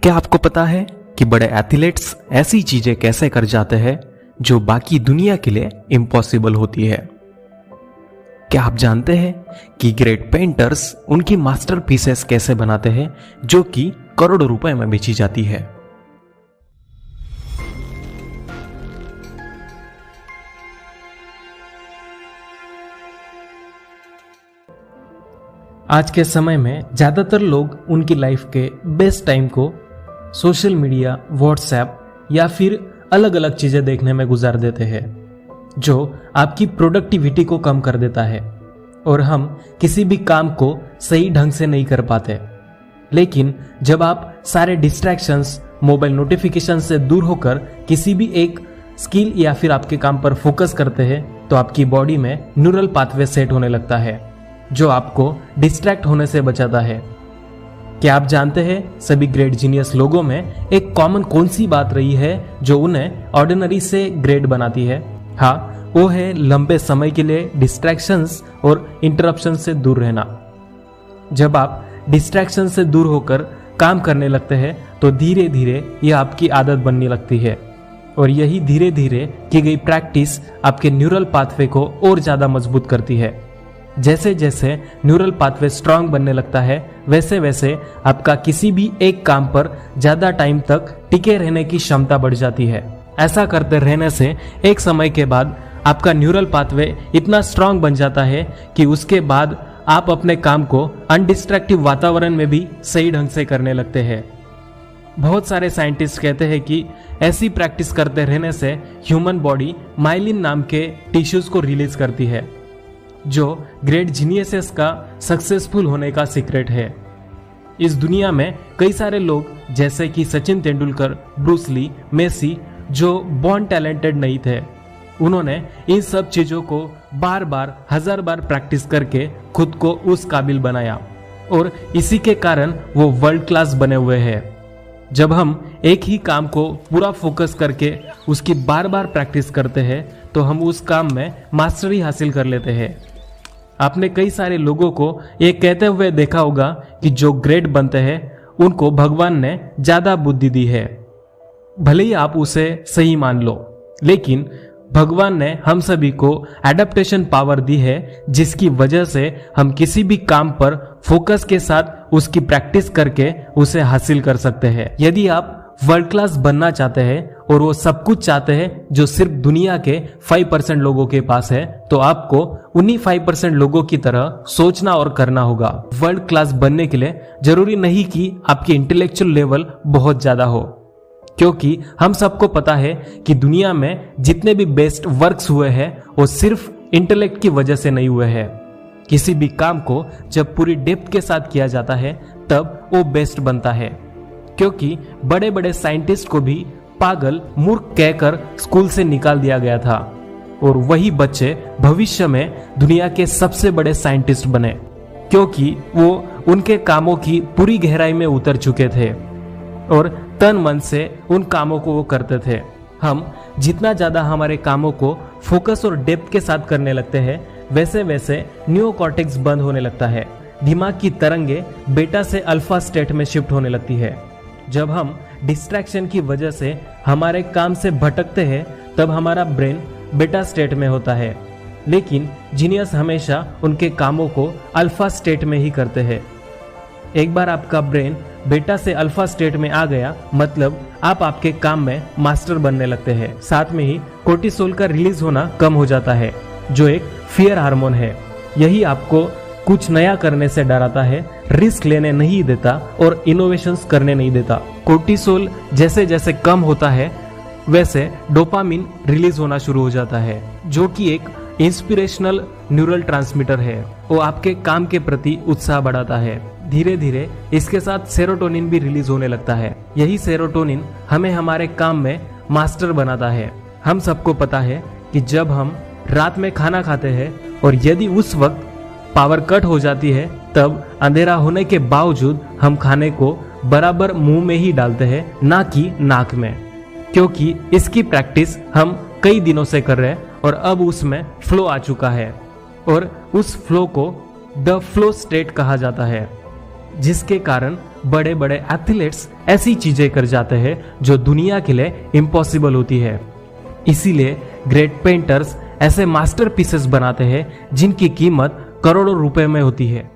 क्या आपको पता है कि बड़े एथलीट्स ऐसी चीजें कैसे कर जाते हैं जो बाकी दुनिया के लिए इम्पॉसिबल होती है? क्या आप जानते हैं कि ग्रेट पेंटर्स उनकी मास्टरपीसेस कैसे बनाते हैं जो कि करोड़ों रुपए में बेची जाती है? आज के समय में ज़्यादातर लोग उनकी लाइफ के बेस्ट टाइम को सोशल मीडिया, व्हाट्सएप या फिर अलग अलग चीज़ें देखने में गुजार देते हैं, जो आपकी प्रोडक्टिविटी को कम कर देता है और हम किसी भी काम को सही ढंग से नहीं कर पाते। लेकिन जब आप सारे डिस्ट्रैक्शंस, मोबाइल नोटिफिकेशन से दूर होकर किसी भी एक स्किल या फिर आपके काम पर फोकस करते हैं तो आपकी बॉडी में न्यूरल पाथवे सेट होने लगता है जो आपको डिस्ट्रैक्ट होने से बचाता है। क्या आप जानते हैं सभी ग्रेट जीनियस लोगों में एक कॉमन कौन सी बात रही है जो उन्हें ऑर्डिनरी से ग्रेट बनाती है? हाँ, वो है लंबे समय के लिए डिस्ट्रैक्शंस और इंटरप्शन से दूर रहना। जब आप डिस्ट्रैक्शन से दूर होकर काम करने लगते हैं तो धीरे धीरे यह आपकी आदत बनने लगती है और यही धीरे धीरे की गई प्रैक्टिस आपके न्यूरल पाथवे को और ज्यादा मजबूत करती है। जैसे जैसे न्यूरल पाथवे स्ट्रांग बनने लगता है वैसे वैसे आपका किसी भी एक काम पर ज्यादा टाइम तक टिके रहने की क्षमता बढ़ जाती है। ऐसा करते रहने से एक समय के बाद आपका न्यूरल पाथवे इतना स्ट्रांग बन जाता है कि उसके बाद आप अपने काम को अनडिस्ट्रैक्टिव वातावरण में भी सही ढंग से करने लगते हैं। बहुत सारे साइंटिस्ट कहते हैं कि ऐसी प्रैक्टिस करते रहने से ह्यूमन बॉडी माइलिन नाम के टिश्यूज को रिलीज करती है, जो ग्रेट जीनियसेस का सक्सेसफुल होने का सीक्रेट है। इस दुनिया में कई सारे लोग जैसे कि Sachin Tendulkar, Bruce Lee, Messi जो बॉर्न टैलेंटेड नहीं थे, उन्होंने इन सब चीजों को बार बार, हजार बार प्रैक्टिस करके खुद को उस काबिल बनाया और इसी के कारण वो वर्ल्ड क्लास बने हुए हैं। जब हम एक ही काम को पूरा फोकस करके उसकी बार बार प्रैक्टिस करते हैं तो हम उस काम में मास्टरी हासिल कर लेते हैं। आपने कई सारे लोगों को ये कहते हुए देखा होगा कि जो ग्रेट बनते हैं उनको भगवान ने ज्यादा बुद्धि दी है। भले ही आप उसे सही मान लो, लेकिन भगवान ने हम सभी को एडेप्टेशन पावर दी है जिसकी वजह से हम किसी भी काम पर फोकस के साथ उसकी प्रैक्टिस करके उसे हासिल कर सकते हैं। यदि आप वर्ल्ड क्लास बनना चाहते हैं और वो सब कुछ चाहते हैं जो सिर्फ दुनिया के 5% लोगों के पास है, तो आपको उन्हीं 5% लोगों की तरह सोचना और करना होगा। वर्ल्ड क्लास बनने के लिए जरूरी नहीं कि आपकी इंटेलेक्चुअल लेवल बहुत ज्यादा हो, क्योंकि हम सबको पता है कि दुनिया में जितने भी बेस्ट वर्क्स हुए हैं वो सिर्फ इंटेलेक्ट की वजह से नहीं हुए हैं। किसी भी काम को जब पूरी डेप्थ के साथ किया जाता है तब वो बेस्ट बनता है, क्योंकि बड़े बड़े साइंटिस्ट को भी पागल, मूर्ख कहकर स्कूल से निकाल दिया गया था और वही बच्चे भविष्य में दुनिया के सबसे बड़े साइंटिस्ट बने, क्योंकि वो उनके कामों की पूरी गहराई में उतर चुके थे और तन मन से उन कामों को वो करते थे। हम जितना ज्यादा हमारे कामों को फोकस और डेप्थ के साथ करने लगते हैं वैसे वैसे नियोकॉर्टेक्स बंद होने लगता है। दिमाग की तरंगे बेटा से अल्फा स्टेट में शिफ्ट होने लगती है। जब हम डिस्ट्रैक्शन की वजह से हमारे काम से भटकते हैं तब हमारा ब्रेन बेटा स्टेट में होता है, लेकिन जीनियस हमेशा उनके कामों को अल्फा स्टेट में ही करते हैं। एक बार आपका ब्रेन बेटा से अल्फा स्टेट में आ गया मतलब आप आपके काम में मास्टर बनने लगते हैं। साथ में ही कोर्टिसोल का रिलीज होना कम हो जाता है जो एक फियर हार्मोन है। यही आपको कुछ नया करने से डराता है, रिस्क लेने नहीं देता और इनोवेशंस करने नहीं देता। कोर्टिसोल जैसे जैसे कम होता है वैसे डोपामिन रिलीज होना शुरू हो जाता है, जो कि एक इंस्पिरेशनल न्यूरल ट्रांसमीटर है। वो आपके काम के प्रति उत्साह बढ़ाता है। धीरे धीरे इसके साथ सेरोटोनिन भी रिलीज होने लगता है। यही सेरोटोनिन हमें हमारे काम में मास्टर बनाता है। हम सबको पता है कि जब हम रात में खाना खाते हैं और यदि उस वक्त पावर कट हो जाती है तब अंधेरा होने के बावजूद हम खाने को बराबर मुंह में ही डालते हैं, ना कि नाक में, क्योंकि इसकी प्रैक्टिस हम कई दिनों से कर रहे हैं और अब उसमें फ्लो आ चुका है और उस फ्लो को द फ्लो स्टेट कहा जाता है। जिसके कारण बड़े बड़े एथलीट्स ऐसी चीजें कर जाते हैं जो दुनिया के लिए इम्पॉसिबल होती है। इसीलिए ग्रेट पेंटर्स ऐसे मास्टरपीसेस बनाते हैं जिनकी कीमत करोड़ों रुपए में होती है।